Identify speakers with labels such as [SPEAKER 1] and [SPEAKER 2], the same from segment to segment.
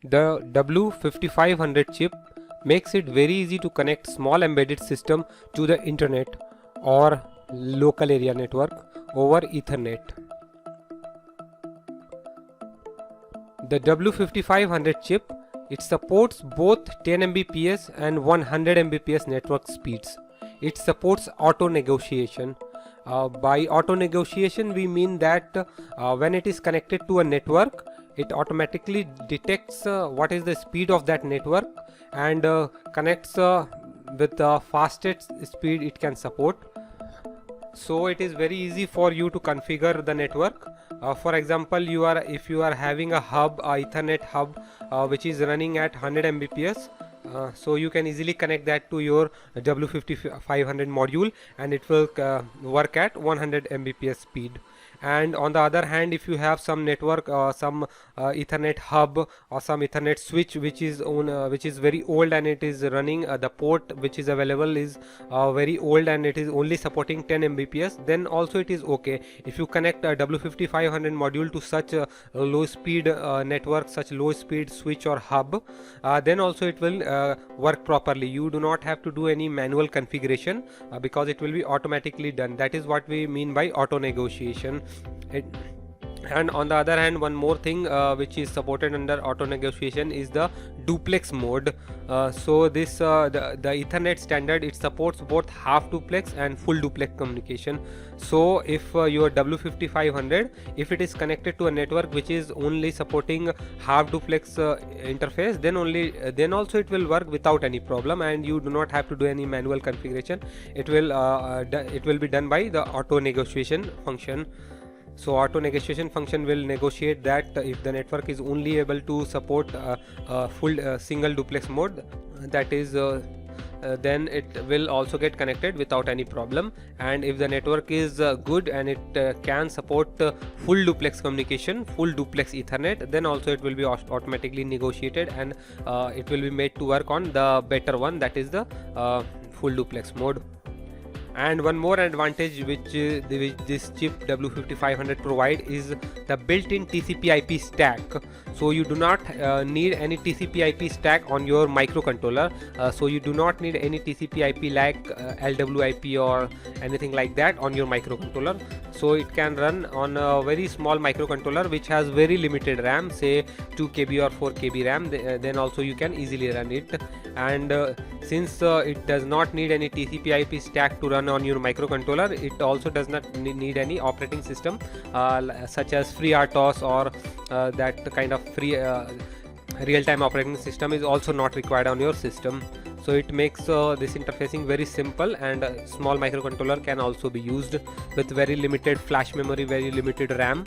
[SPEAKER 1] The W5500 chip makes it very easy to connect small embedded system to the internet or local area network over Ethernet. The W5500 chip, it supports both 10 Mbps and 100 Mbps network speeds. It supports auto negotiation. By auto negotiation we mean that when it is connected to a network, it automatically detects what is the speed of that network and connects with the fastest speed it can support. So it is very easy for you to configure the network. For example, if you are having a hub, a Ethernet hub which is running at 100 Mbps, so you can easily connect that to your W5500 module and it will work at 100 Mbps speed. And on the other hand, if you have some network, some Ethernet hub or some Ethernet switch which is very old and it is running, the port which is available is very old and it is only supporting 10 Mbps, then also it is okay. If you connect a W5500 module to such a low speed network, such low speed switch or hub, then also it will work properly. You do not have to do any manual configuration because it will be automatically done. That is what we mean by auto negotiation. And on the other hand, one more thing which is supported under auto negotiation is the duplex mode. So this the Ethernet standard, it supports both half duplex and full duplex communication. So if your W5500, if it is connected to a network which is only supporting half duplex interface, then also it will work without any problem and you do not have to do any manual configuration. It will be done by the auto negotiation function. So auto negotiation function will negotiate that if the network is only able to support full single duplex mode, that is then it will also get connected without any problem. And if the network is good and it can support full duplex communication, full duplex Ethernet, then also it will be automatically negotiated and it will be made to work on the better one, that is the full duplex mode. And one more advantage which this chip W5500 provide is the built-in TCP/IP stack. So you do not need any TCP/IP stack on your microcontroller. So you do not need any TCP/IP like LWIP or anything like that on your microcontroller. So it can run on a very small microcontroller which has very limited RAM, say 2 KB or 4 KB RAM. Then also you can easily run it. And since it does not need any TCP/IP stack to run on your microcontroller, it also does not need any operating system such as FreeRTOS or that kind of free real-time operating system is also not required on your system. So it makes this interfacing very simple, and a small microcontroller can also be used with very limited flash memory, very limited RAM.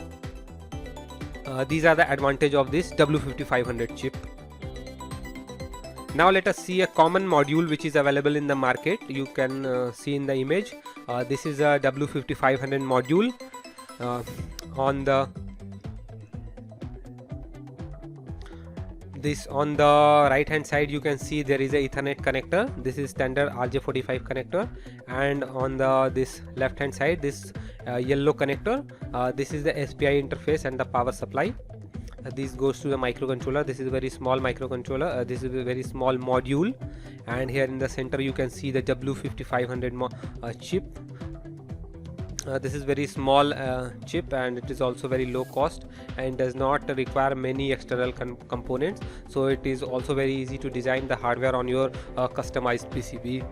[SPEAKER 1] These are the advantage of this W5500 chip. Now let us see a common module which is available in the market. You can see in the image. This is a W5500 module. On the right hand side you can see there is a Ethernet connector. This is standard RJ45 connector, and on this left hand side, this yellow connector, this is the SPI interface and the power supply. This goes to the microcontroller. This is a very small microcontroller. This is a very small module, and here in the center you can see the W5500 chip. This is very small chip, and it is also very low cost and does not require many external components. So it is also very easy to design the hardware on your customized PCB.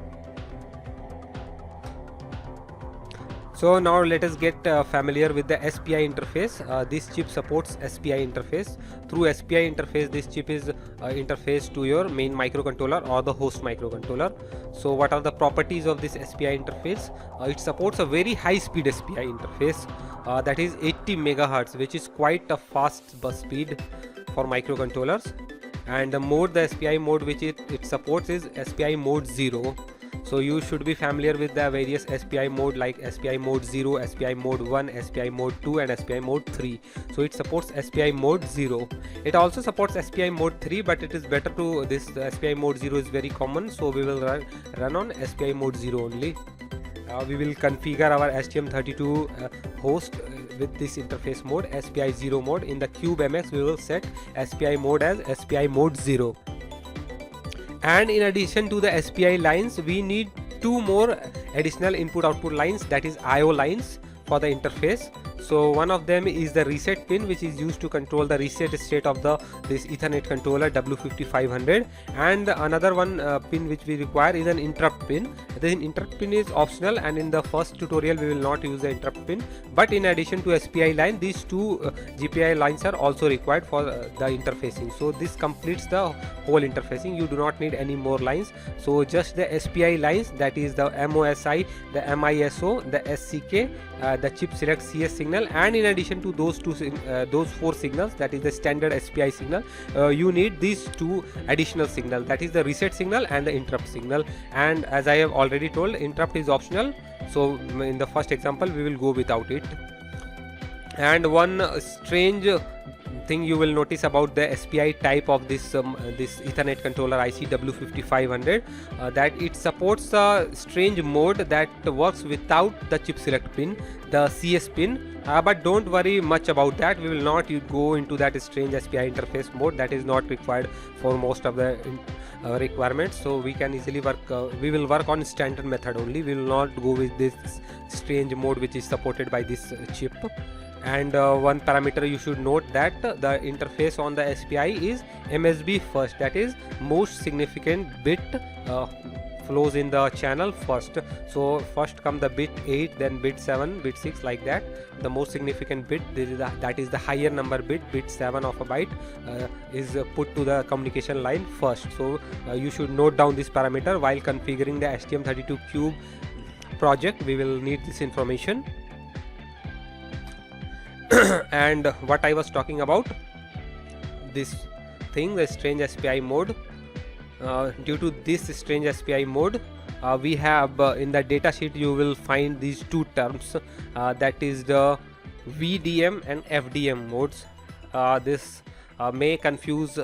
[SPEAKER 1] So now let us get familiar with the SPI interface. This chip supports SPI interface. Through SPI interface, this chip is interfaced to your main microcontroller or the host microcontroller. So what are the properties of this SPI interface? It supports a very high speed SPI interface, that is 80 megahertz, which is quite a fast bus speed for microcontrollers. And the SPI mode which it supports is SPI mode 0. So you should be familiar with the various SPI mode like SPI mode 0, SPI mode 1, SPI mode 2 and SPI mode 3. So it supports SPI mode 0. It also supports SPI mode 3, but it is better to this SPI mode 0 is very common, so we will run on SPI mode 0 only. We will configure our STM32 host with this interface mode, SPI 0 mode. In the CubeMX we will set SPI mode as SPI mode 0. And in addition to the SPI lines, we need two more additional input output lines, that is IO lines for the interface. So one of them is the reset pin, which is used to control the reset state of this Ethernet controller W5500, and another one pin which we require is an interrupt pin. The interrupt pin is optional, and in the first tutorial we will not use the interrupt pin, but in addition to SPI line, these two GPI lines are also required for the interfacing. So this completes the whole interfacing. You do not need any more lines. So just the SPI lines, that is the MOSI, the MISO, the SCK, the chip select CS signal, and in addition to those four signals, that is the standard SPI signal, you need these two additional signals, that is the reset signal and the interrupt signal. And as I have already told, interrupt is optional, so in the first example we will go without it. And one strange thing you will notice about the SPI type of this Ethernet controller IC W5500, that it supports a strange mode that works without the chip select pin, the CS pin, but don't worry much about that. We will not go into that strange SPI interface mode. That is not required for most of the requirements, so we can easily work, we will work on standard method only. We will not go with this strange mode which is supported by this chip. And one parameter you should note, that the interface on the SPI is MSB first, that is most significant bit flows in the channel first. So first come the bit 8, then bit 7, bit 6, like that. The most significant bit, that is the higher number bit 7 of a byte, is put to the communication line first. So you should note down this parameter while configuring the STM32Cube project. We will need this information. And what I was talking about, this thing, the strange SPI mode, due to this strange SPI mode, we have in the datasheet you will find these two terms, that is the VDM and FDM modes. This may confuse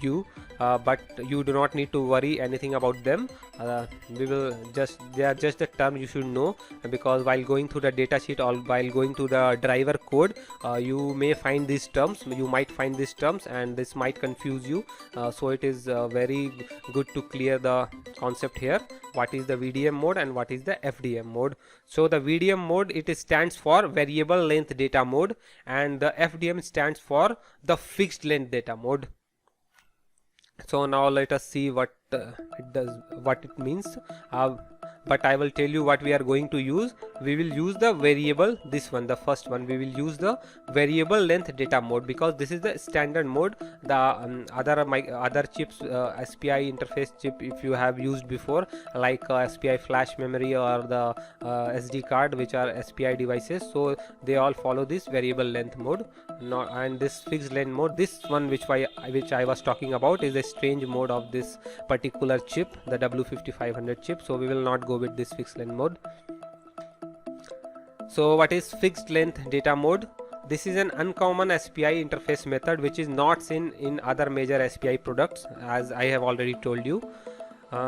[SPEAKER 1] you, but you do not need to worry anything about them. They are just the term you should know, because while going through the datasheet or while going to the driver code, you may find these terms, you might find these terms, and this might confuse you. So it is very good to clear the concept here. What is the VDM mode and what is the FDM mode? So the VDM mode, it stands for variable length data mode, and the FDM stands for the fixed length data mode. So now let us see what it means, but I will tell you what we are going to use. We will use the variable, this one, the first one, we will use the variable length data mode, because this is the standard mode. The other chips, SPI interface chip, if you have used before, like SPI flash memory or the SD card, which are SPI devices, so they all follow this variable length mode. And this fixed length mode, this one which I was talking about, is a strange mode of this particular chip, the W5500 chip, so we will not go with this fixed length mode. So what is fixed length data mode? This is an uncommon SPI interface method which is not seen in other major SPI products, as I have already told you.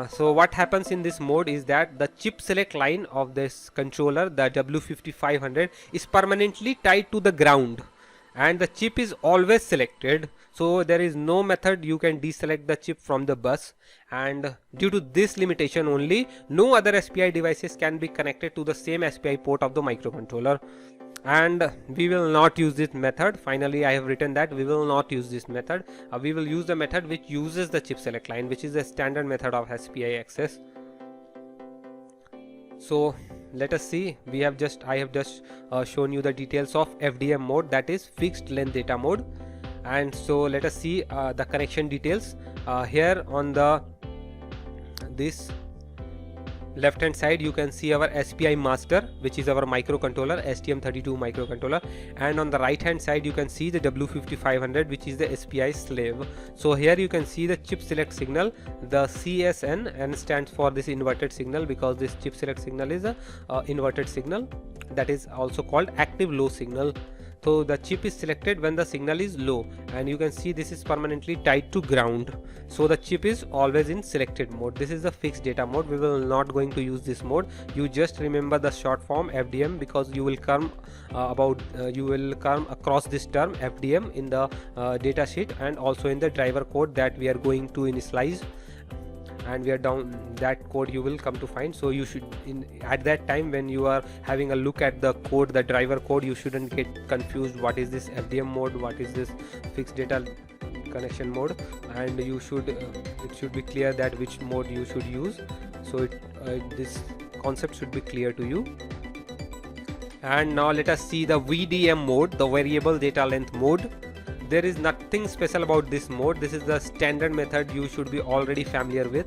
[SPEAKER 1] So what happens in this mode is that the chip select line of this controller, the W5500, is permanently tied to the ground, and the chip is always selected, so there is no method you can deselect the chip from the bus. And due to this limitation only, no other SPI devices can be connected to the same SPI port of the microcontroller, and we will not use this method. Finally, I have written that we will not use this method. We will use the method which uses the chip select line, which is the standard method of SPI access. So let us see. I have just shown you the details of FDM mode, that is fixed length data mode. And so let us see the connection details. Here on this left hand side you can see our SPI master, which is our microcontroller, STM32 microcontroller, and on the right hand side you can see the W5500, which is the SPI slave. So here you can see the chip select signal, the CSN, and stands for this inverted signal, because this chip select signal is a inverted signal, that is also called active low signal. So the chip is selected when the signal is low, and you can see this is permanently tied to ground. So the chip is always in selected mode. This is the fixed data mode. We will not going to use this mode. You just remember the short form FDM, because you will come across this term FDM in the data sheet and also in the driver code that we are going to initialize, and we are down that code you will come to find. So you should, at that time when you are having a look at the code, the driver code, you shouldn't get confused what is this FDM mode, what is this fixed data connection mode, and you should it should be clear that which mode you should use. So this concept should be clear to you. And now let us see the VDM mode, the variable data length mode. There is nothing special about this mode. This is the standard method you should be already familiar with.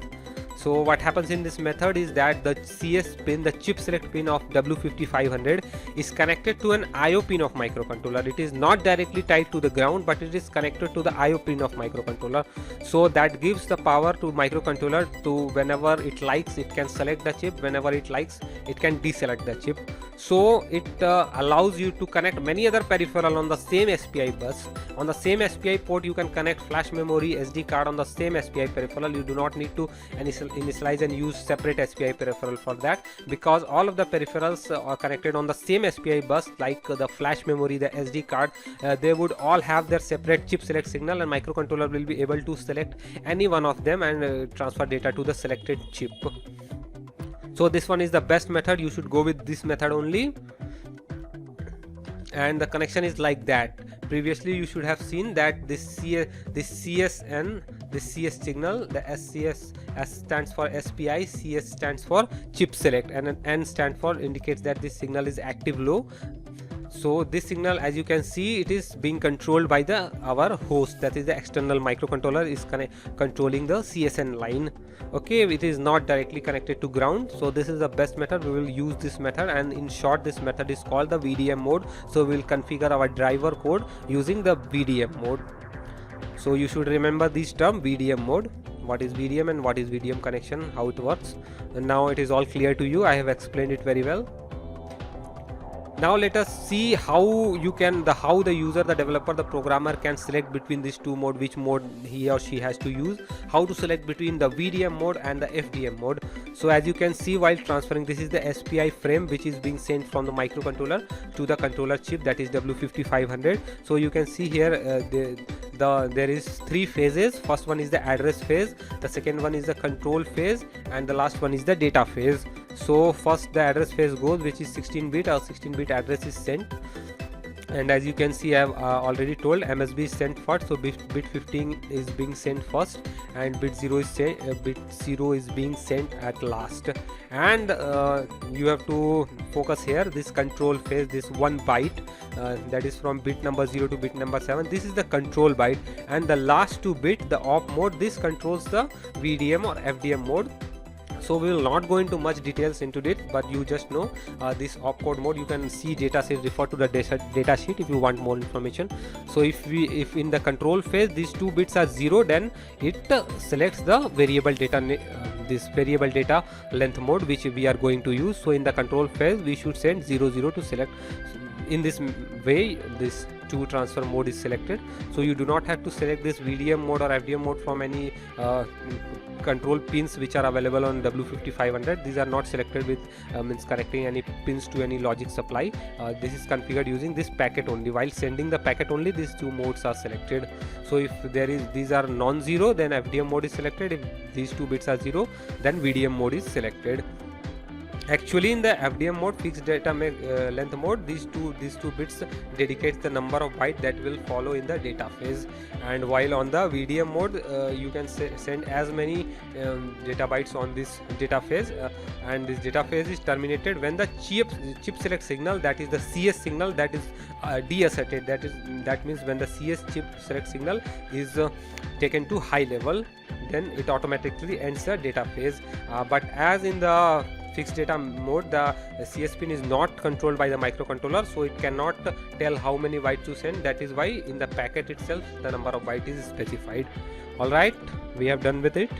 [SPEAKER 1] So what happens in this method is that the CS pin, the chip select pin of W5500 is connected to an IO pin of microcontroller. It is not directly tied to the ground, but it is connected to the IO pin of microcontroller. So that gives the power to microcontroller to, whenever it likes, it can select the chip, whenever it likes, it can deselect the chip. So it allows you to connect many other peripheral on the same SPI bus. On the same SPI port you can connect flash memory, SD card on the same SPI peripheral. You do not need to initialize and use separate SPI peripheral for that, because all of the peripherals are connected on the same SPI bus, like the flash memory, the SD card. They would all have their separate chip select signal, and microcontroller will be able to select any one of them and transfer data to the selected chip. So this one is the best method. You should go with this method only, and the connection is like that. Previously you should have seen that this CS signal, the SCS, S stands for SPI, CS stands for chip select, and an N stands for indicates that this signal is active low. So this signal, as you can see, it is being controlled by our host, that is the external microcontroller is controlling the CSN line. Okay, it is not directly connected to ground. So this is the best method. We will use this method, and in short this method is called the VDM mode. So we will configure our driver code using the VDM mode. So you should remember this term VDM mode, what is VDM and what is VDM connection, how it works. And now it is all clear to you. I have explained it very well. Now let us see how the user, the developer, the programmer can select between these two modes, which mode he or she has to use, how to select between the VDM mode and the FDM mode. So as you can see, while transferring, this is the SPI frame which is being sent from the microcontroller to the controller chip, that is W5500. So you can see here there is three phases. First one is the address phase, the second one is the control phase, and the last one is the data phase. So first the address phase goes, which is 16-bit. Or 16-bit address is sent, and as you can see, I have already told MSB is sent first. So bit 15 is being sent first, and bit 0 is being sent at last. And you have to focus here, this control phase, this 1 byte, that is from bit number 0 to bit number 7. This is the control byte, and the last 2 bit, the op mode, this controls the VDM or FDM mode. So we will not go into much details into it, but you just know this opcode mode. You can see data sheet, refer to the data sheet if you want more information. So if in the control phase these 2 bits are 0, then it selects the variable data this variable data length mode which we are going to use. So in the control phase we should send 00 to select. In this way this to transfer mode is selected. So you do not have to select this VDM mode or FDM mode from any control pins which are available on W5500. These are not selected with means connecting any pins to any logic supply. This is configured using this packet only. While sending the packet only, these 2 modes are selected. So if these are non-zero, then FDM mode is selected. If these 2 bits are 0, then VDM mode is selected. Actually in the FDM mode, fixed data length mode, these two bits dedicates the number of bytes that will follow in the data phase, and while on the VDM mode you can send as many data bytes on this data phase, and this data phase is terminated when the chip select signal, that is the CS signal, that is deasserted. That means when the CS chip select signal is taken to high level, then it automatically ends the data phase. But as in the fixed data mode, the CS pin is not controlled by the microcontroller, so it cannot tell how many bytes to send. That is why in the packet itself the number of bytes is specified. Alright, we have done with it.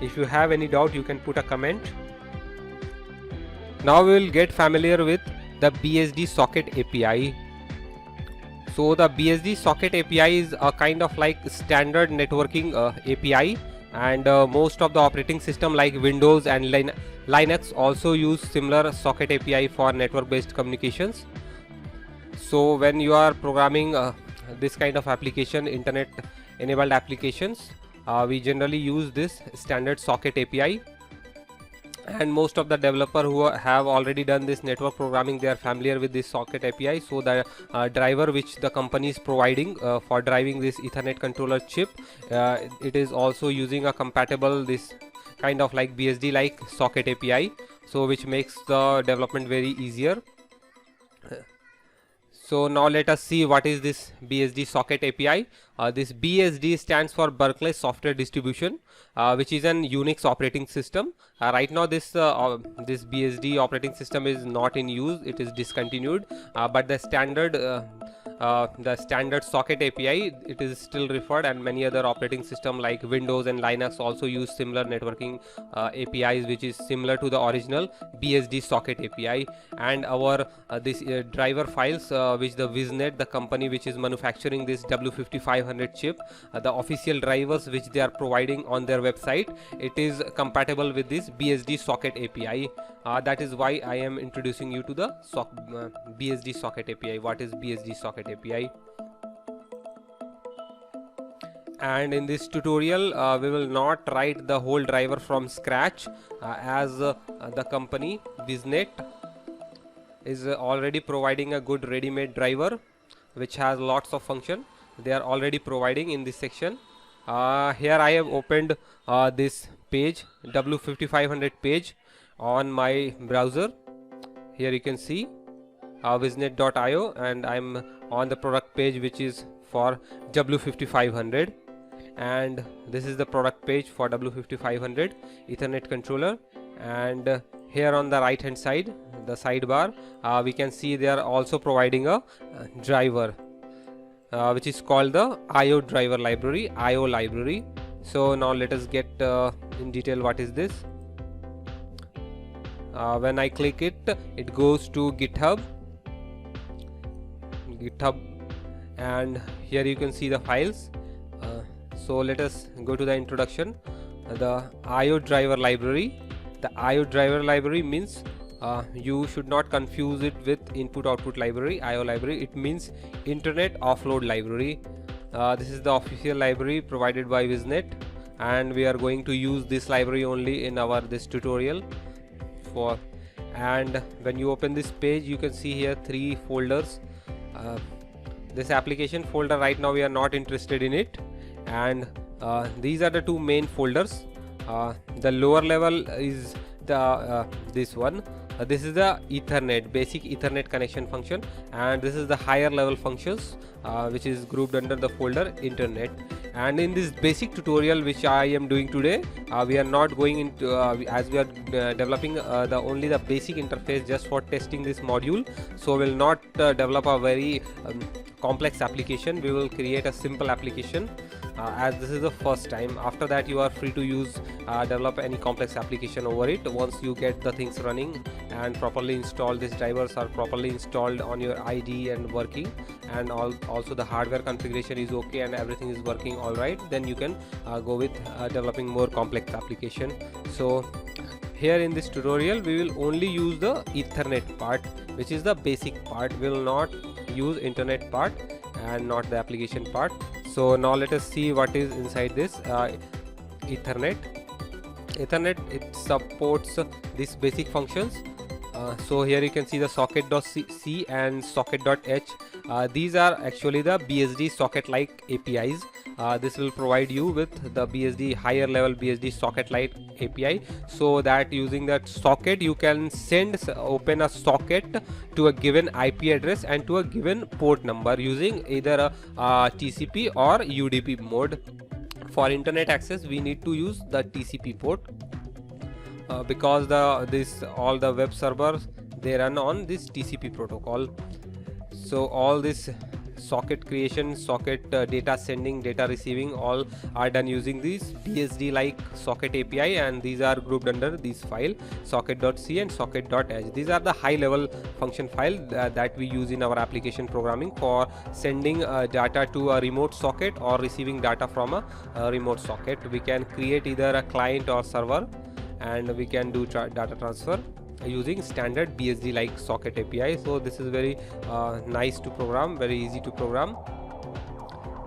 [SPEAKER 1] If you have any doubt, you can put a comment. Now we will get familiar with the BSD socket API. So the BSD socket API is a kind of like standard networking API, and most of the operating system like Windows and Linux also use similar socket API for network based communications. So when you are programming this kind of application, internet enabled applications, we generally use this standard socket API, and most of the developer who have already done this network programming, they are familiar with this socket API. So the driver which the company is providing for driving this Ethernet controller chip, it is also using a compatible this kind of like BSD like socket API, so which makes the development very easier. So now let us see what is this BSD socket API. This BSD stands for Berkeley Software Distribution, which is an Unix operating system. Right now this BSD operating system is not in use, it is discontinued, but the standard socket API, it is still referred, and many other operating system like Windows and Linux also use similar networking APIs, which is similar to the original BSD socket API. And our this driver files which the Viznet, the company which is manufacturing this W5500 chip, the official drivers which they are providing on their website, it is compatible with this BSD socket API. That is why I am introducing you to the BSD socket API. What is BSD socket API? And in this tutorial we will not write the whole driver from scratch, as the company Viznet is already providing a good ready-made driver which has lots of function. They are already providing in this section. Here I have opened this page, W5500 page, on my browser. Here you can see viznet.io, and I'm on the product page which is for W5500, and this is the product page for W5500 Ethernet controller. And here on the right hand side, the sidebar, we can see they are also providing a driver which is called the IO driver library, IO library. So now let us get in detail what is this. When I click it, it goes to GitHub, and here you can see the files. So let us go to the introduction. The IO driver library. The IO driver library means you should not confuse it with input output library. IO library, it means internet offload library. This is the official library provided by Viznet, and we are going to use this library only in our this tutorial. And when you open this page, you can see here 3 folders. This application folder, right now we are not interested in it, and these are the 2 main folders. The lower level is the this one. This is the Ethernet, basic Ethernet connection function, and this is the higher level functions which is grouped under the folder internet. And in this basic tutorial which I am doing today, we are not going into as we are developing only the basic interface just for testing this module, so we will not develop a very complex application. We will create a simple application as this is the first time. After that you are free to use develop any complex application over it once you get the things running and properly installed. These drivers are properly installed on your IDE and working, and also the hardware configuration is okay and everything is working all right, then you can go with developing more complex application. So here in this tutorial we will only use the Ethernet part, which is the basic part. We will not use internet part and not the application part. So now let us see what is inside this Ethernet. It supports these basic functions. So here you can see the socket.c and socket.h. These are actually the BSD socket like APIs. This will provide you with the BSD higher level BSD socket like API, so that using that socket you can open a socket to a given IP address and to a given port number using either a TCP or UDP mode. For internet access we need to use the TCP port because all the web servers, they run on this TCP protocol. So all this socket creation, socket data sending, data receiving, all are done using this BSD like socket API, and these are grouped under this file socket.c and socket.h. These are the high level function file that we use in our application programming for sending data to a remote socket or receiving data from a remote socket. We can create either a client or server, and we can do data transfer using standard BSD like socket API. So this is very nice to program, very easy to program.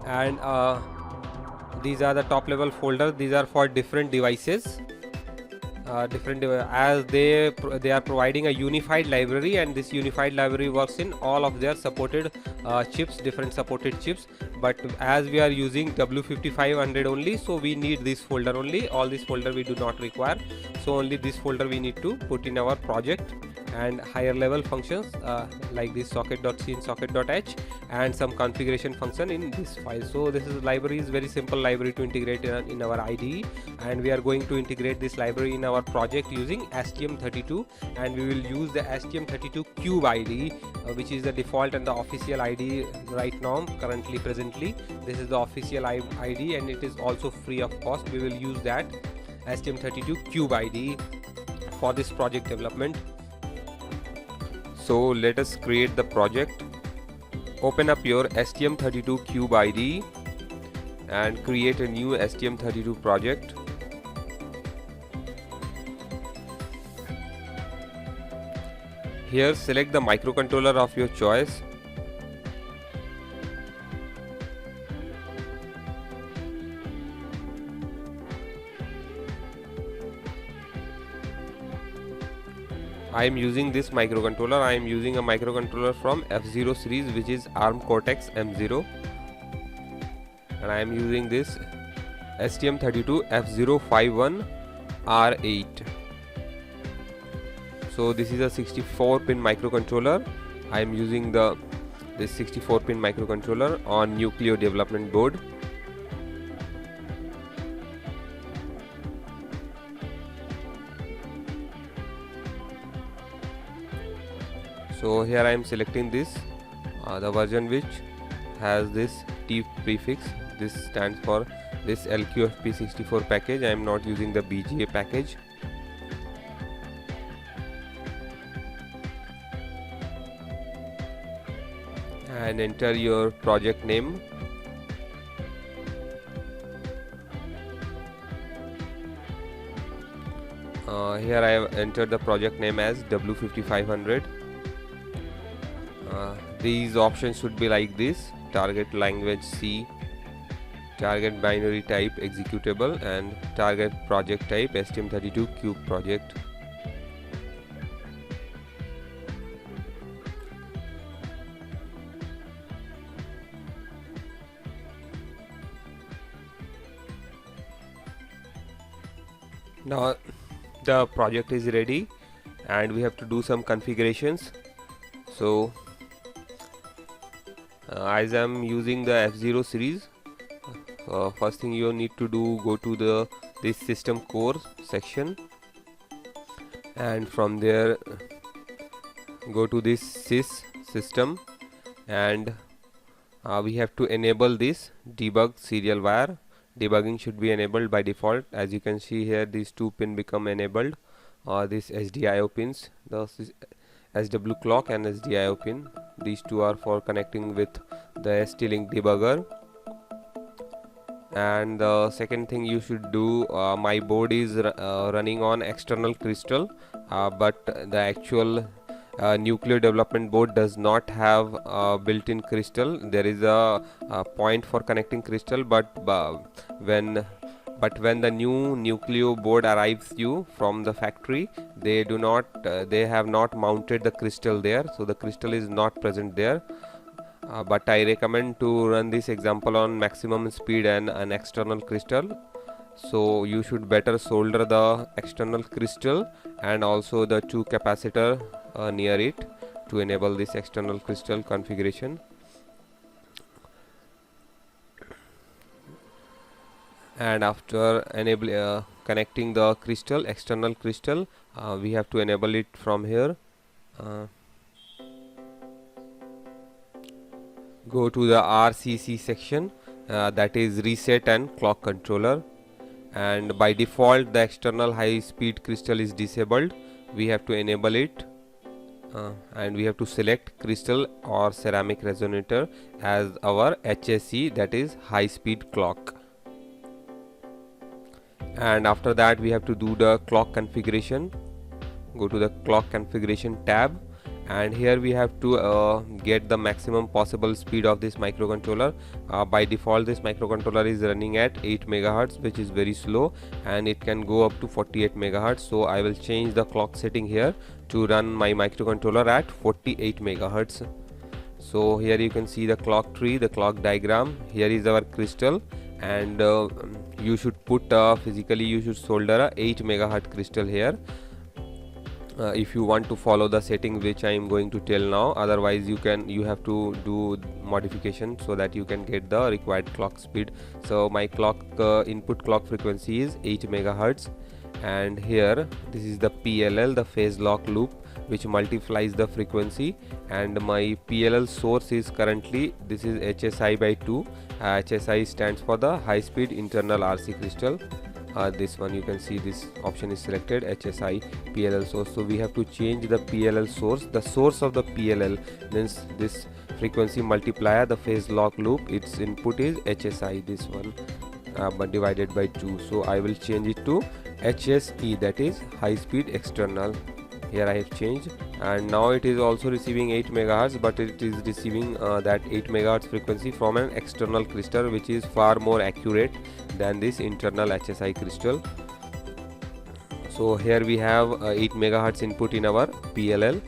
[SPEAKER 1] And these are the top level folders. These are for different devices, as they are providing a unified library, and this unified library works in all of their supported chips, different supported chips. But as we are using W5500 only, so we need this folder only. All this folder we do not require, so only this folder we need to put in our project. And higher level functions like this socket.c and socket.h, and some configuration function in this file. So this is library is very simple library to integrate in our IDE, and we are going to integrate this library in our project using STM32, and we will use the STM32 Cube IDE, which is the default and the official IDE right now. Presently this is the official IDE, and it is also free of cost. We will use that STM32 Cube IDE for this project development. So let us create the project. Open up your STM32 Cube IDE and create a new STM32 project. Here select the microcontroller of your choice. I am using this microcontroller. I am using a microcontroller from F0 series, which is ARM Cortex M0, and I am using this STM32 F051 R8. So this is a 64 pin microcontroller. I am using this 64 pin microcontroller on Nucleo development board. So here I am selecting this the version which has this T prefix. This stands for this LQFP64 package. I am not using the BGA package. And enter your project name. Here I have entered the project name as W5500. These options should be like this: target language C, target binary type executable, and target project type STM32 Cube project. Now the project is ready, and we have to do some configurations. So as I am using the F0 series, first thing you need to do, go to this system core section, and from there go to this sys system, and we have to enable this debug serial wire. Debugging should be enabled by default. As you can see here, these two pin become enabled, this SDIO pins, the SW clock and SDIO pin. These two are for connecting with the ST-Link debugger. And the second thing you should do, my board is running on external crystal, but the actual Nucleo development board does not have built-in crystal. There is a point for connecting crystal, but when the new Nucleo board arrives you from the factory, they have not mounted the crystal there, so the crystal is not present there. But I recommend to run this example on maximum speed and an external crystal. So you should better solder the external crystal and also the two capacitor near it to enable this external crystal configuration. And after connecting the external crystal, we have to enable it from here. Go to the RCC section, that is reset and clock controller, and by default the external high speed crystal is disabled. We have to enable it, and we have to select crystal or ceramic resonator as our HSC, that is high speed clock. And after that we have to do the clock configuration. Go to the clock configuration tab, and here we have to get the maximum possible speed of this microcontroller. By default this microcontroller is running at 8 megahertz, which is very slow, and it can go up to 48 megahertz. So I will change the clock setting here to run my microcontroller at 48 megahertz. So here you can see the clock tree, the clock diagram. Here is our crystal, and you should put physically you should solder a 8 megahertz crystal here, if you want to follow the setting which I am going to tell now. Otherwise you have to do modification so that you can get the required clock speed. So my clock input clock frequency is 8 megahertz, and here this is the PLL, the phase lock loop, which multiplies the frequency, and my PLL source is currently, this is HSI by 2. HSI stands for the high speed internal RC crystal. This one you can see this option is selected, HSI PLL source. So we have to change the PLL source. The source of the PLL means this frequency multiplier, the phase lock loop, its input is HSI, this one, but divided by 2. So I will change it to HSE, that is high speed external. Here I have changed, and now it is also receiving 8 megahertz, but it is receiving that 8 megahertz frequency from an external crystal, which is far more accurate than this internal HSI crystal. So here we have 8 megahertz input in our PLL,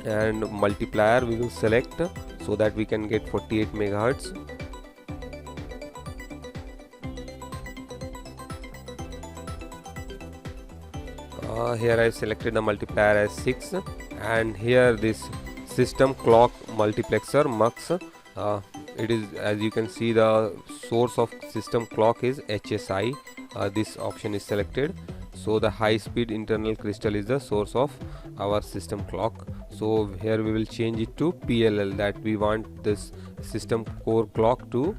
[SPEAKER 1] and multiplier we will select so that we can get 48 megahertz. Here I have selected the multiplier as 6, and here this system clock multiplexer MUX, it is, as you can see, the source of system clock is HSI. This option is selected, so the high speed internal crystal is the source of our system clock. So here we will change it to PLL, that we want this system core clock to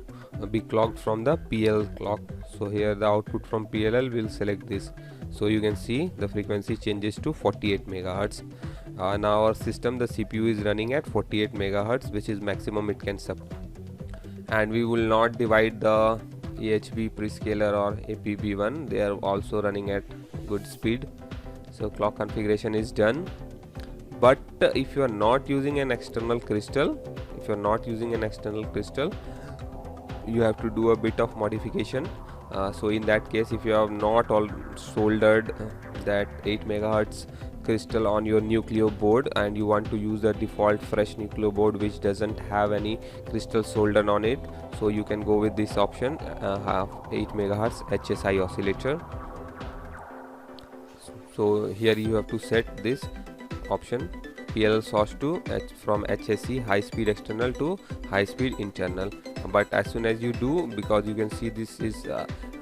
[SPEAKER 1] be clocked from the PL clock. So here the output from PLL will select this. So you can see the frequency changes to 48 megahertz. Now our system, the CPU is running at 48 megahertz, which is maximum it can support, and we will not divide the AHB prescaler or APB1, they are also running at good speed. So clock configuration is done. But if you are not using an external crystal, you have to do a bit of modification. So in that case, if you have not all soldered that 8 megahertz crystal on your Nucleo board, and you want to use the default fresh Nucleo board which doesn't have any crystal soldered on it, so you can go with this option, have 8 megahertz HSI oscillator. So here you have to set this option, PLL source to from HSC high speed external to high speed internal. But as soon as you do, because you can see this is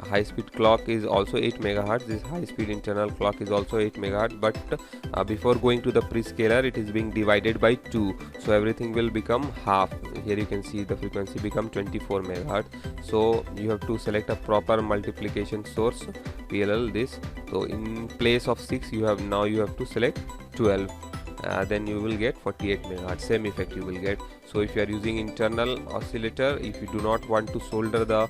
[SPEAKER 1] high speed clock is also 8 megahertz, this high speed internal clock is also 8 megahertz, but before going to the prescaler it is being divided by 2, so everything will become half. Here you can see the frequency become 24 megahertz. So you have to select a proper multiplication source, PLL this. So in place of 6 you have to select 12. Then you will get 48 megahertz, same effect you will get. So if you are using internal oscillator, if you do not want to solder the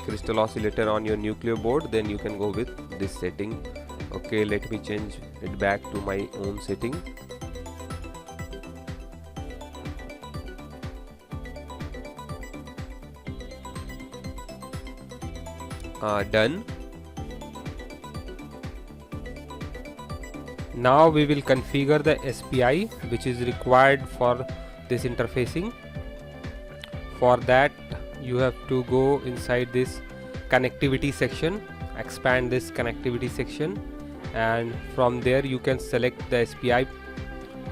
[SPEAKER 1] crystal oscillator on your Nucleo board, then you can go with this setting. Okay, let me change it back to my own setting. Done. Now we will configure the SPI which is required for this interfacing. For that you have to go inside this connectivity section, expand this connectivity section, and from there you can select the SPI.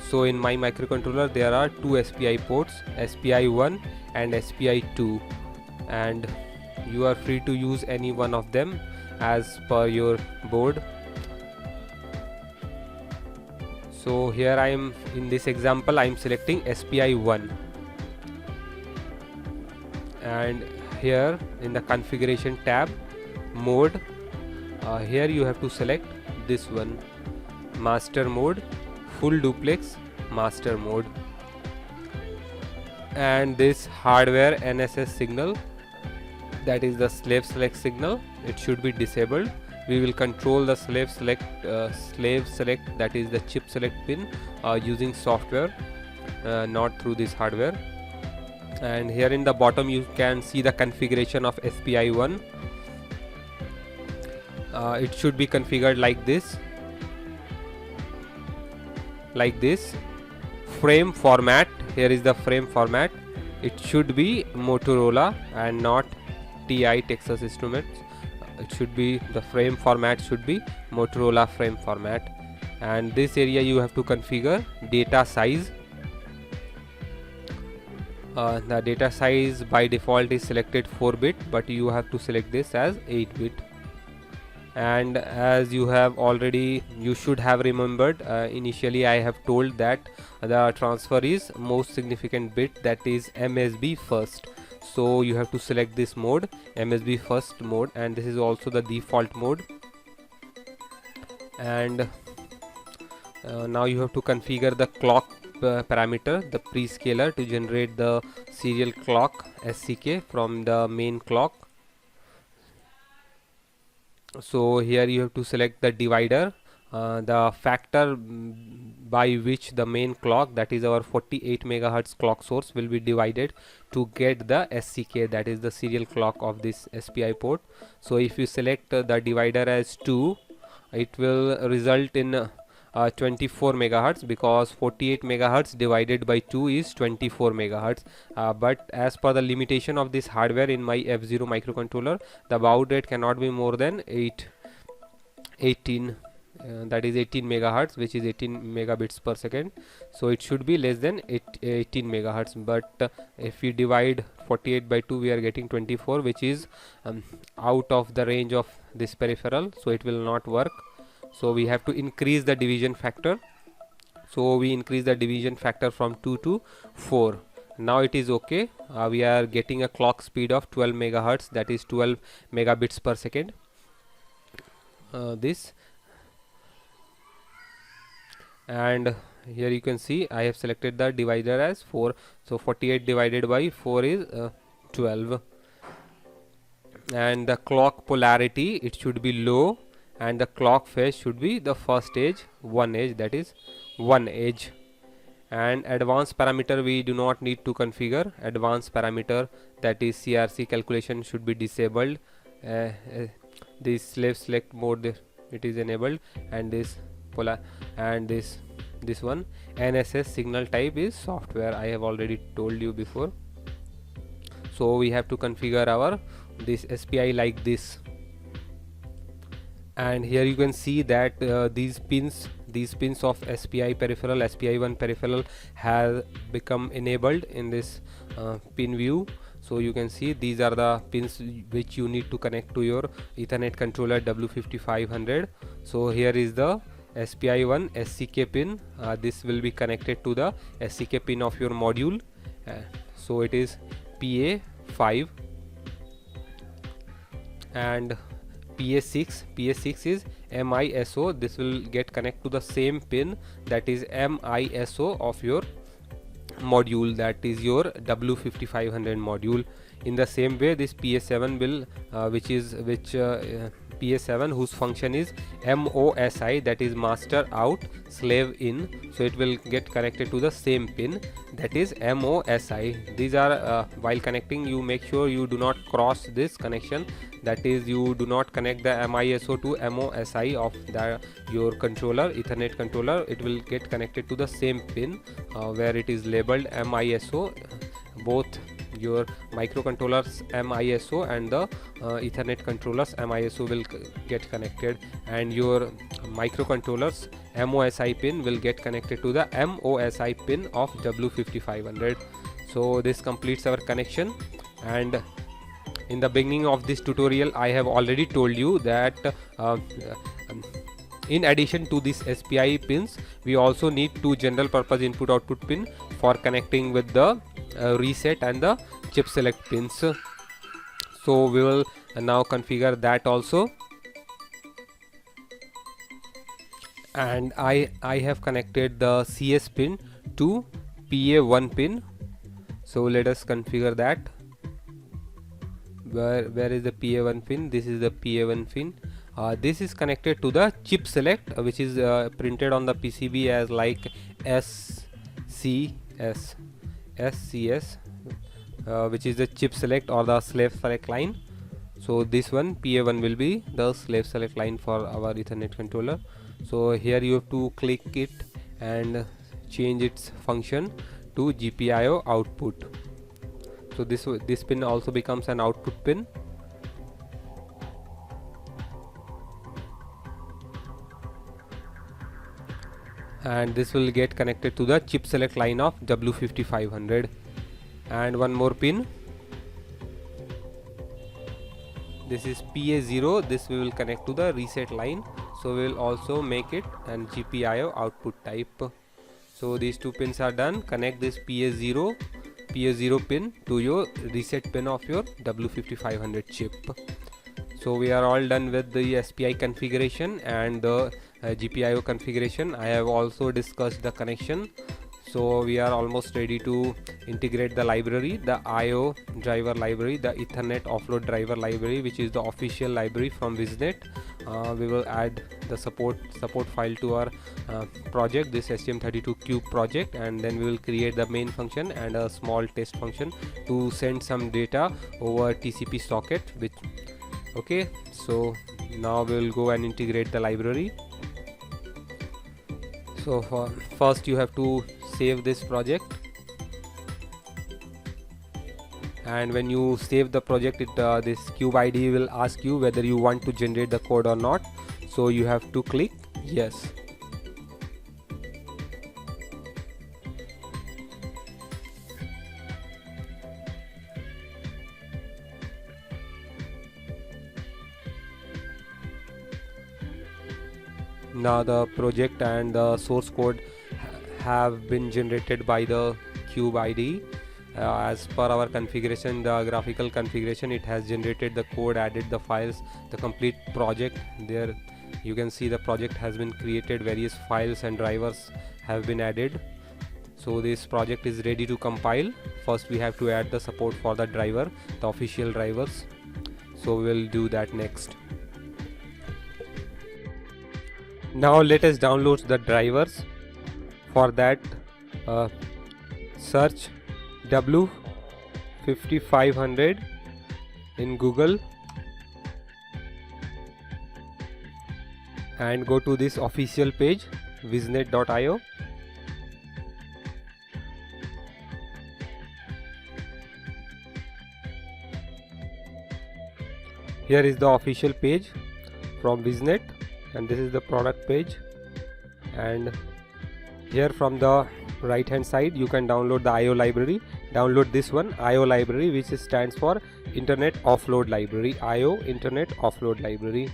[SPEAKER 1] So in my microcontroller there are two SPI ports, SPI 1 and SPI 2, and you are free to use any one of them as per your board. So here I am, in this example I am selecting SPI 1. And here in the configuration tab, mode, here you have to select this one, master mode, full duplex master mode. And this hardware NSS signal, that is the slave select signal, it should be disabled. We will control the slave select, that is the chip select pin, using software, not through this hardware. And here in the bottom you can see the configuration of SPI1. It should be configured like this, frame format. Here is the frame format. It should be Motorola and not TI Texas Instruments. It should be, the frame format should be Motorola frame format. And this area you have to configure data size. The data size by default is selected 4-bit, but you have to select this as 8-bit. And as you should have remembered, initially I have told that the transfer is most significant bit, that is MSB first. So you have to select this mode, MSB first mode, and this is also the default mode. And now you have to configure the clock parameter, the prescaler, to generate the serial clock SCK from the main clock. So here you have to select the divider, the factor by which the main clock, that is our 48 megahertz clock source, will be divided to get the SCK, that is the serial clock of this SPI port. So if you select the divider as 2, it will result in 24 megahertz, because 48 megahertz divided by 2 is 24 megahertz. But as per the limitation of this hardware in my F0 microcontroller, the baud rate cannot be more than 18 megahertz, which is 18 megabits per second. So it should be less than 18 megahertz. But if we divide 48 by 2, we are getting 24, which is out of the range of this peripheral, so it will not work. So we have to increase the division factor. So we increase the division factor from 2 to 4. Now it is okay. We are getting a clock speed of 12 megahertz, that is 12 megabits per second. And here you can see I have selected the divider as 4. So 48 divided by 4 is 12. And the clock polarity, it should be low, and the clock phase should be the first edge, one edge, that is one edge. And advanced parameter we do not need to configure. Advanced parameter, that is CRC calculation, should be disabled. This slave select mode, it is enabled, and this this one NSS signal type is software, I have already told you before. So we have to configure our this SPI like this. And here you can see that these pins of SPI peripheral, SPI1 peripheral, have become enabled in this pin view. So you can see these are the pins which you need to connect to your Ethernet controller W5500. So here is the SPI1 SCK pin. This will be connected to the SCK pin of your module. So it is PA5 and PA6 is MISO. This will get connect to the same pin, that is MISO of your module, that is your W5500 module. In the same way, this PA7 will PA7 whose function is MOSI, that is master out slave in, so it will get connected to the same pin, that is MOSI. These are while connecting, you make sure you do not cross this connection, that is you do not connect the MISO to MOSI of your controller, Ethernet controller. It will get connected to the same pin where it is labeled MISO. Both your microcontrollers MISO and the Ethernet controllers MISO will get connected, and your microcontrollers MOSI pin will get connected to the MOSI pin of W5500. So this completes our connection. And in the beginning of this tutorial, I have already told you that in addition to these SPI pins, we also need two general purpose input output pin for connecting with the reset and the chip select pins. So we will now configure that also. And I have connected the CS pin to PA1 pin. So let us configure that. Where is the PA1 pin? This is the PA1 pin. This is connected to the chip select, which is printed on the PCB as like SCS, which is the chip select or the slave select line. So this one PA1 will be the slave select line for our Ethernet controller. So here you have to click it and change its function to GPIO output. So this pin also becomes an output pin. And this will get connected to the chip select line of W5500. And one more pin. This is PA0. This we will connect to the reset line. So we will also make it an GPIO output type. So these two pins are done. Connect this PA0 pin to your reset pin of your W5500 chip. So we are all done with the SPI configuration and the GPIO configuration. I have also discussed the connection. So we are almost ready to integrate the library, the IO driver library, the Ethernet offload driver library, which is the official library from Viznet. We will add the support file to our project, this STM32Cube project, and then we will create the main function and a small test function to send some data over TCP socket. Okay, so now we will go and integrate the library. So first you have to save this project, and when you save the project, this Cube ID will ask you whether you want to generate the code or not. So you have to click yes. Now the project and the source code have been generated by the Cube ID. As per our configuration, the graphical configuration, it has generated the code, added the files, the complete project. There you can see the project has been created, various files and drivers have been added. So this project is ready to compile. First we have to add the support for the driver, the official drivers. So we will do that next. Now let us download the drivers. For that, search W5500 in Google and go to this official page, viznet.io. Here is the official page from Viznet, and this is the product page. And here from the right hand side you can download the IO library. Download this one, IO library, which stands for Internet Offload Library. IO Internet Offload Library.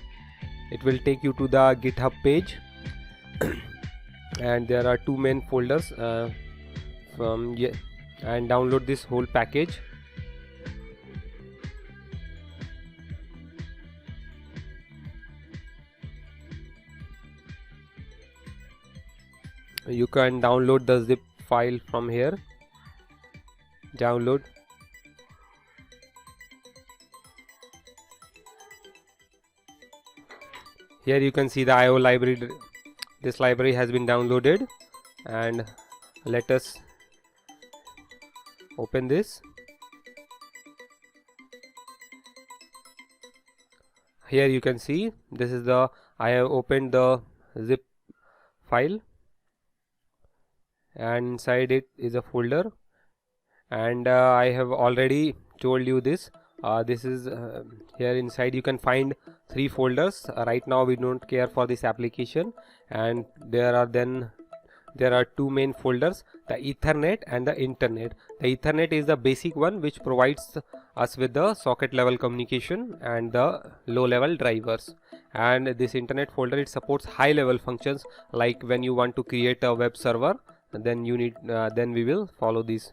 [SPEAKER 1] It will take you to the GitHub page and there are two main folders and download this whole package. You can download the zip file from here. Download. Here you can see the IO library. This library has been downloaded, and let us open this. Here you can see this is the I have opened the zip file, and inside it is a folder, and I have already told you this. This is here inside you can find 3 folders. Right now we don't care for this application, and there are 2 main folders, the Ethernet and the Internet. The Ethernet is the basic one which provides us with the socket level communication and the low level drivers, and this Internet folder, it supports high level functions like when you want to create a web server, then you need then we will follow these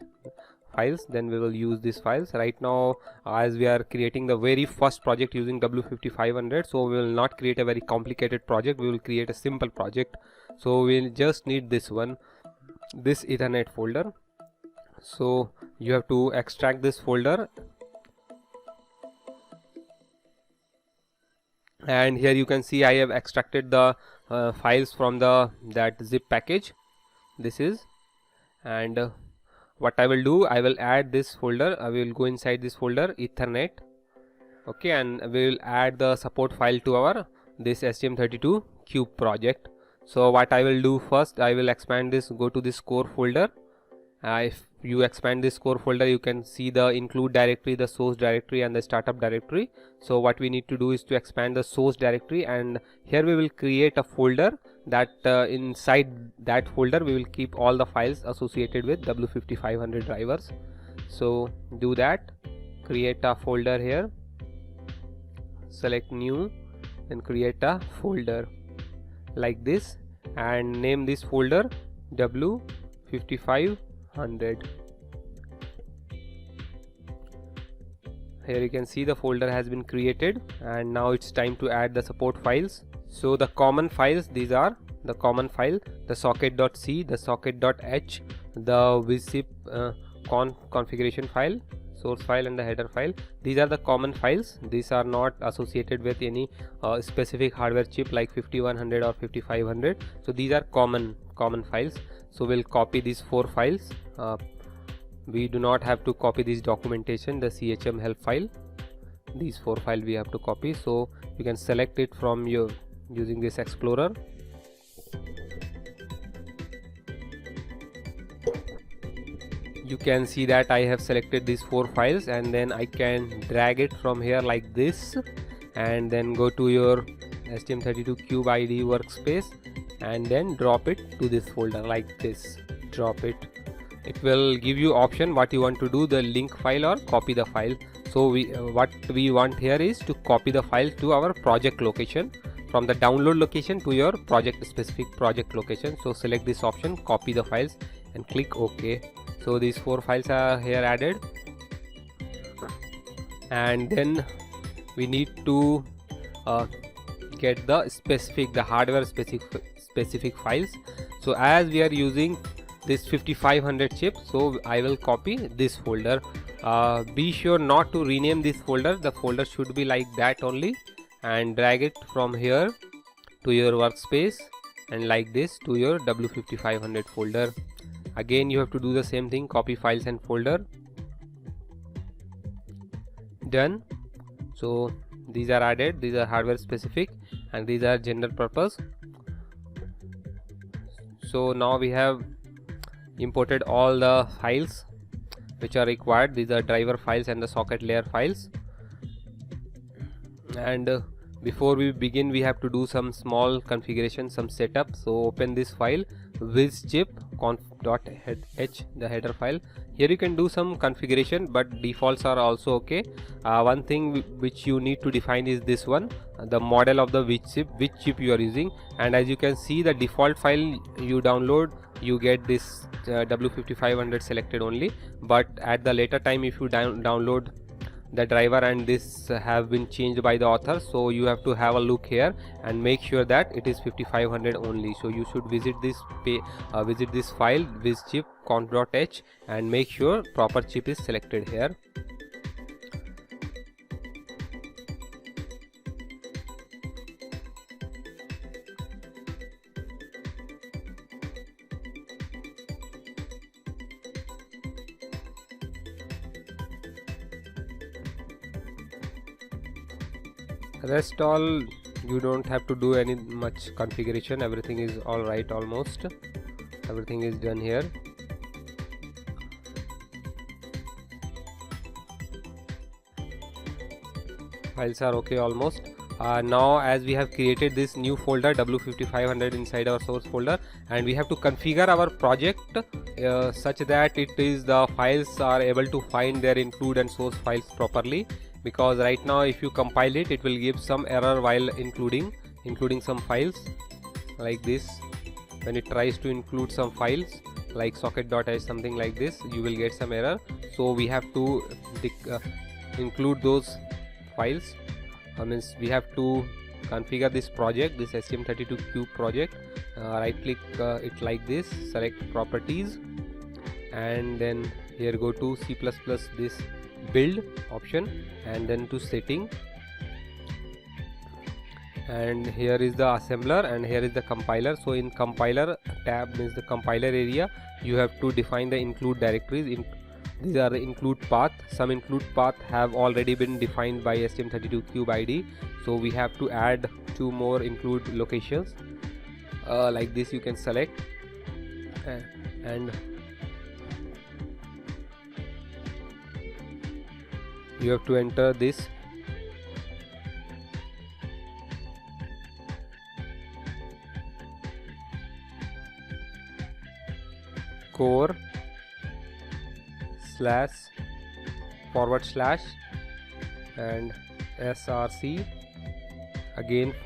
[SPEAKER 1] files, then we will use these files. Right now, as we are creating the very first project using W5500, so we will not create a very complicated project, we will create a simple project. So we'll just need this one, this Ethernet folder. So you have to extract this folder, and here you can see I have extracted the files from that zip package. This is, and what I will do, I will add this folder, I will go inside this folder Ethernet, okay, and we will add the support file to our this STM32 Cube project. So what I will do first, I will expand this, go to this core folder. If you expand this core folder, you can see the include directory, the source directory, and the startup directory. So what we need to do is to expand the source directory, and here we will create a folder that inside that folder we will keep all the files associated with W5500 drivers. So do that, create a folder here, select new, and create a folder like this, and name this folder W5500. Here you can see the folder has been created, and now it's time to add the support files. So the common files, these are the common file, the socket.c, the socket.h, the vzip configuration file, source file, and the header file. These are the common files. These are not associated with any specific hardware chip like 5100 or 5500. So these are common files. So we'll copy these 4 files. We do not have to copy this documentation, the CHM help file. These 4 files we have to copy. So you can select it from your using this explorer. You can see that I have selected these 4 files, and then I can drag it from here like this, and then go to your STM32 Cube IDE workspace, and then drop it to this folder like this. Drop it. It will give you option what you want to do, the link file or copy the file. So what we want here is to copy the file to our project location, from the download location to your specific project location. So select this option, copy the files, and click OK. So these 4 files are here added, and then we need to get the hardware specific files. So as we are using this 5500 chip, so I will copy this folder. Be sure not to rename this folder. The folder should be like that only, and drag it from here to your workspace, and like this to your W5500 folder. Again you have to do the same thing, copy files and folder. Done. So these are added, these are hardware specific, and these are general purpose. So now we have imported all the files which are required. These are driver files and the socket layer files, and before we begin we have to do some small configuration, some setup. So open this file, vzchip conf.h, the header file. Here you can do some configuration, but defaults are also okay. One thing which you need to define is this one, the model of the which chip you are using. And as you can see, the default file you download, you get this W5500 selected only, but at the later time if you download the driver and this have been changed by the author, so you have to have a look here and make sure that it is 5500 only. So you should visit this file vzchip conf.h and make sure proper chip is selected here. Rest all you don't have to do any much configuration, everything is all right, almost everything is done here. Files are okay almost. Now as we have created this new folder W5500 inside our source folder, and we have to configure our project such that the files are able to find their include and source files properly, because right now if you compile it, it will give some error while including some files like this. When it tries to include some files like socket.h, something like this, you will get some error. so we have to include those files. Means we have to configure this project, this STM32Cube project. Right click it like this, select properties, and then here go to C++ this build option, and then to setting, and here is the assembler and here is the compiler. So in compiler tab means the compiler area, you have to define the include directories. These are the include path. Some include path have already been defined by STM32Cube ID, so we have to add 2 more include locations. Like this you can select, and you have to enter this core / and src again /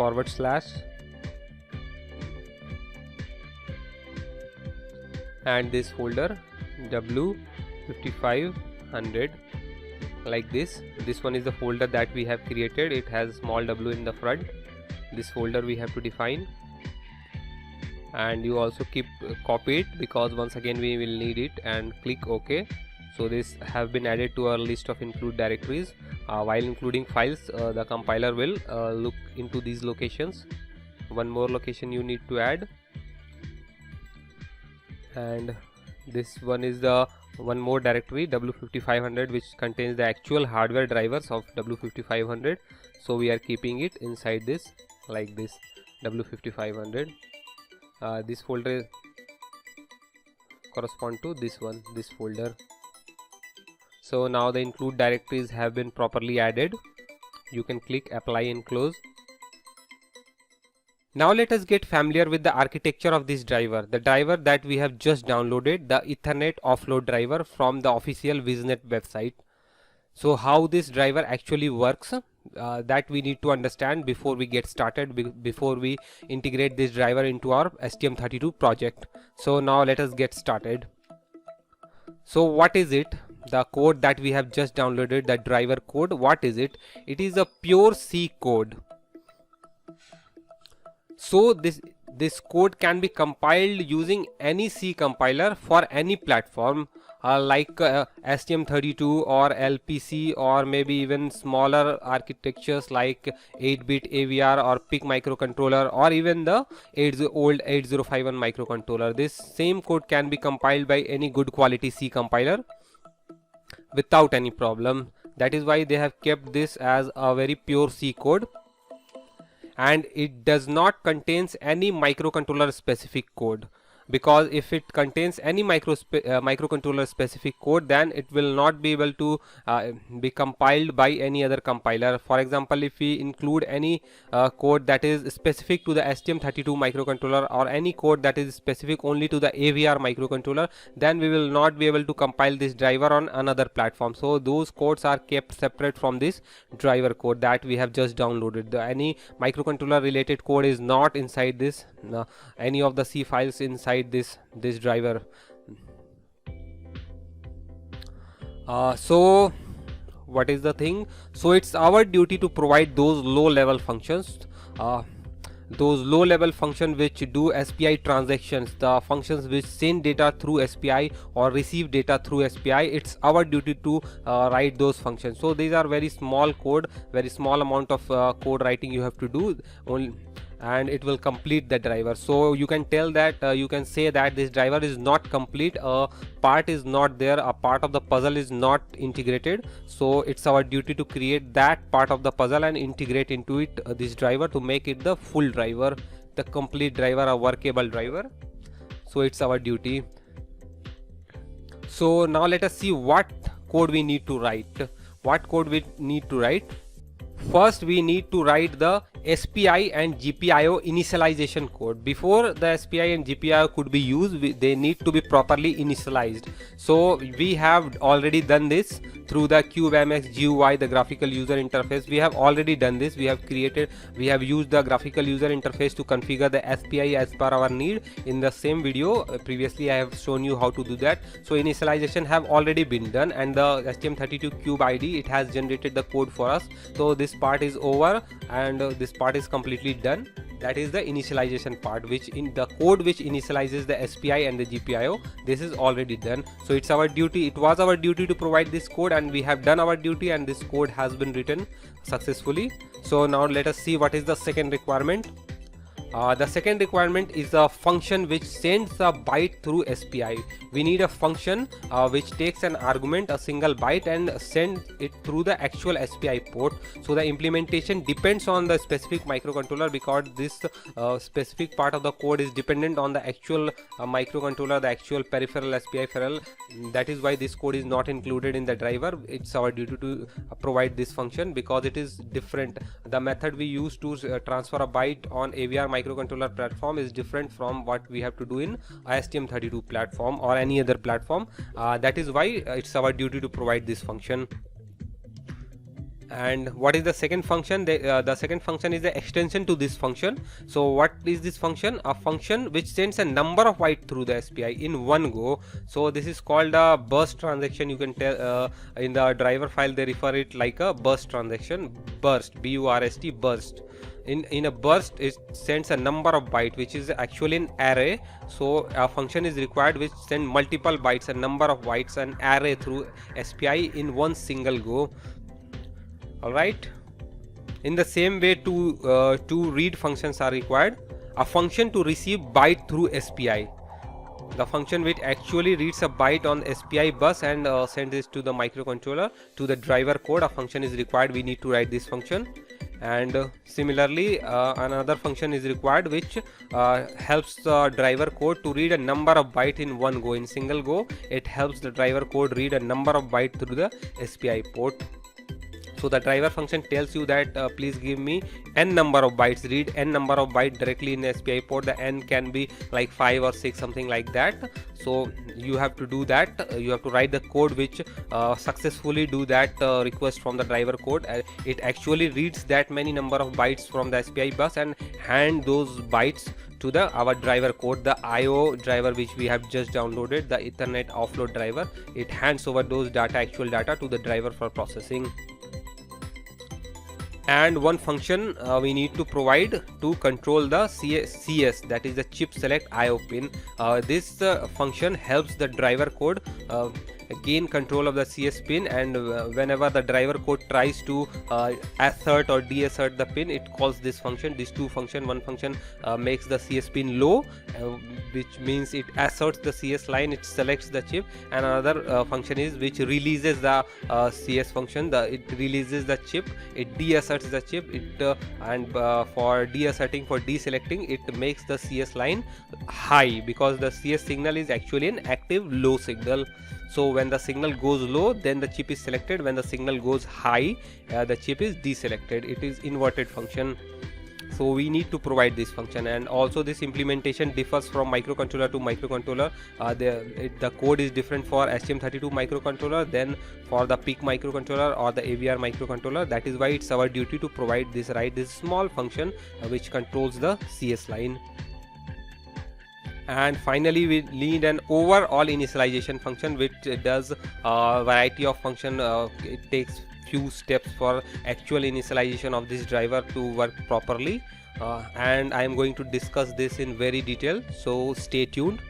[SPEAKER 1] and this folder W5500 like this. This one is the folder that we have created. It has small w in the front. This folder we have to define, and you also keep copy it because once again we will need it, and click OK. So this have been added to our list of include directories. While including files, the compiler will look into these locations. One more location you need to add, and this one is the one more directory W5500, which contains the actual hardware drivers of W5500. So we are keeping it inside this like this W5500. This folder correspond to this one, this folder. So now the include directories have been properly added. You can click apply and close. Now let us get familiar with the architecture of this driver, the driver that we have just downloaded, the Ethernet offload driver from the official VisNet website. So how this driver actually works, that we need to understand before we get started, before we integrate this driver into our STM32 project. So now let us get started. So what is it? The code that we have just downloaded, the driver code, what is it? It is a pure C code. So this code can be compiled using any C compiler for any platform, like STM32 or LPC, or maybe even smaller architectures like 8-bit AVR or PIC microcontroller, or even the old 8051 microcontroller. This same code can be compiled by any good quality C compiler without any problem. That is why they have kept this as a very pure C code, and it does not contains any microcontroller specific code, because if it contains any microcontroller specific code, then it will not be able to be compiled by any other compiler. For example, if we include any code that is specific to the STM32 microcontroller, or any code that is specific only to the AVR microcontroller, then we will not be able to compile this driver on another platform. So those codes are kept separate from this driver code that we have just downloaded. Any microcontroller related code is not inside this, any of the C files inside this driver. So what is the thing? So it's our duty to provide those low level functions, those low level functions which do SPI transactions, the functions which send data through SPI or receive data through SPI. It's our duty to write those functions. So these are very small code, very small amount of code writing you have to do only, and it will complete the driver. So you can tell that you can say that this driver is not complete, a part is not there, a part of the puzzle is not integrated. So it's our duty to create that part of the puzzle and integrate into it this driver to make it the full driver, the complete driver, a workable driver. So it's our duty. So now let us see what code we need to write. What code we need to write? First we need to write the SPI and GPIO initialization code. Before the SPI and GPIO could be used, they need to be properly initialized. So we have already done this through the CubeMX GUI, the graphical user interface. We have already done this. We have used the graphical user interface to configure the SPI as per our need. In the same video previously I have shown you how to do that. So initialization have already been done, and the STM32 Cube ID, it has generated the code for us. So this part is over, and this part is completely done. That is the initialization part, which in the code which initializes the SPI and the GPIO. This is already done. So it was our duty to provide this code, and we have done our duty, and this code has been written successfully. So now let us see what is the second requirement. The second requirement is a function which sends a byte through SPI. We need a function which takes an argument, a single byte, and sends it through the actual SPI port. So the implementation depends on the specific microcontroller, because this specific part of the code is dependent on the actual microcontroller, the actual peripheral, SPI peripheral. That is why this code is not included in the driver. It's our duty to provide this function, because it is different. The method we use to transfer a byte on AVR microcontroller platform is different from what we have to do in STM32 platform or any other platform. That is why it's our duty to provide this function. And what is the second function? The second function is the extension to this function. So what is this function? A function which sends a number of bytes through the SPI in one go. So this is called a burst transaction. You can tell in the driver file they refer it like a burst transaction. Burst, B-U-R-S-T, burst. In a burst, it sends a number of bytes, which is actually an array. So a function is required which send multiple bytes, a number of bytes, an array through SPI in one single go. Alright, in the same way, two read functions are required. A function to receive byte through SPI, the function which actually reads a byte on SPI bus and sends it to the microcontroller, to the driver code. A function is required. We need to write this function. And similarly another function is required which helps the driver code to read a number of bytes in one go, in single go. It helps the driver code read a number of bytes through the SPI port. So the driver function tells you that please give me n number of bytes, read n number of bytes directly in the SPI port. The n can be like 5 or 6, something like that. So you have to do that. You have to write the code which successfully do that request from the driver code. It actually reads that many number of bytes from the SPI bus and hand those bytes to our driver code, the IO driver which we have just downloaded, the Ethernet offload driver. It hands over those actual data to the driver for processing. And one function we need to provide to control the CS, that is the chip select IO pin. This function helps the driver code gain control of the CS pin, and whenever the driver code tries to assert or deassert the pin, it calls this function. These two functions, one function makes the CS pin low, which means it asserts the CS line, it selects the chip, and another function is which releases the CS function. It releases the chip, it deasserts the chip, and for deasserting, for deselecting, it makes the CS line high, because the CS signal is actually an active low signal. So when the signal goes low, then the chip is selected. When the signal goes high, the chip is deselected. It is inverted function. So we need to provide this function. And also this implementation differs from microcontroller to microcontroller. The code is different for STM32 microcontroller than for the PIC microcontroller or the AVR microcontroller. That is why it's our duty to provide this, right, this small function which controls the CS line. And finally we need an overall initialization function which does a variety of function. It takes few steps for actual initialization of this driver to work properly, and I am going to discuss this in very detail, so stay tuned.